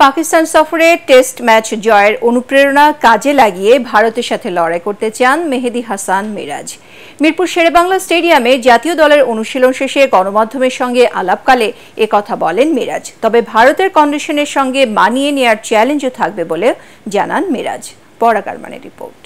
পাকিস্তান সফরে test match জয়ের অনুপ্রেরণা কাজে লাগিয়ে ভারতের সাথে লড়াই করতে চান মেহেদী হাসান মিরাজ। মিরপুর শেরেবাংলা স্টেডিয়ামে জাতীয় দলের অনুশীলন শেষে গণমাধ্যমের সঙ্গে আলাপকালে একথা বলেন মিরাজ। তবে ভারতের কন্ডিশনের সঙ্গে মানিয়ে নেওয়ার চ্যালেঞ্জও থাকবে বলে জানান মিরাজ। পরাগারমানের রিপোর্ট।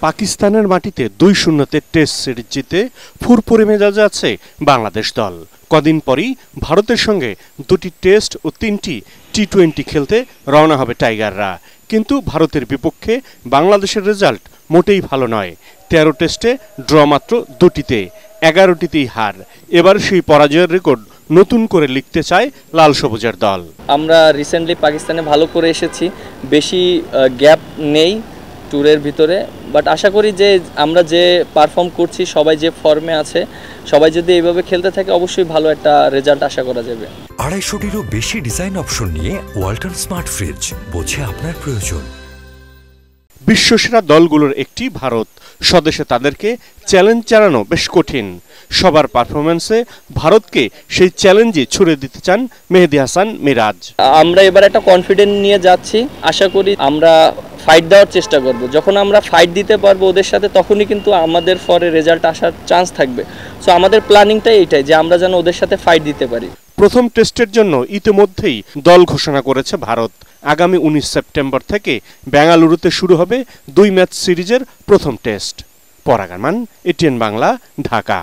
পাকিস্তানের মাটিতে 2-0 টেস্ট সিরিজ জিতে ফুরফুরে মেজাজে আছে বাংলাদেশ দল। কদিন পরই ভারতের সঙ্গে 2টি টেস্ট ও 3টি টি-20 খেলতে রওনা হবে টাইগাররা। কিন্তু ভারতের বিপক্ষে বাংলাদেশের রেজাল্ট মোটেই ভালো নয়। 13 টেস্টে ড্র মাত্র 2টিতে, 11টিতেই হার। এবার সেই পরাজয়ের রেকর্ড নতুন করে লিখতে চায় লাল সবুজের দল। আমরা রিসেন্টলি পাকিস্তানে ভালো করে এসেছি, বেশি গ্যাপ নেই ট্যুরের ভিতরে, বাট আশা করি যে আমরা যে পারফর্ম করছি, সবাই যে ফর্মে আছে, সবাই যদি এইভাবে খেলতে থাকে অবশ্যই ভালো একটা রেজাল্ট আশা করা যাবে। 250-টিরও বেশি ডিজাইন অপশন নিয়ে ওয়ালটন স্মার্ট ফ্রিজ, বোঝে আপনার প্রয়োজন। বিশ্বসেরা দলগুলোর একটি ভারত, স্বদেশে তাদেরকে চ্যালেঞ্জ জানানো বেশ কঠিন। সবার পারফরমেন্সে ভারতকে সেই চ্যালেঞ্জে ছুড়ে দিতে চান মেহেদী হাসান মিরাজ। আমরা এবার একটা কনফিডেন্স নিয়ে যাচ্ছি, আশা করি আমরা ফাইট দেওয়ার চেষ্টা করব। যখন আমরা ফাইট দিতে পারবো ওদের সাথে, তখনই কিন্তু আমাদের ফরে রেজাল্ট আসার চান্স থাকবে। সো আমাদের প্ল্যানিংটাই এইটাই যে আমরা যেন ওদের সাথে ফাইট দিতে পারি। প্রথম টেস্টের জন্য ইতিমধ্যেই দল ঘোষণা করেছে ভারত। আগামী 19 সেপ্টেম্বর থেকে বেঙ্গালুরুতে শুরু হবে 2 ম্যাচ সিরিজের প্রথম টেস্ট। পরাগারমান, এটিএন বাংলা, ঢাকা।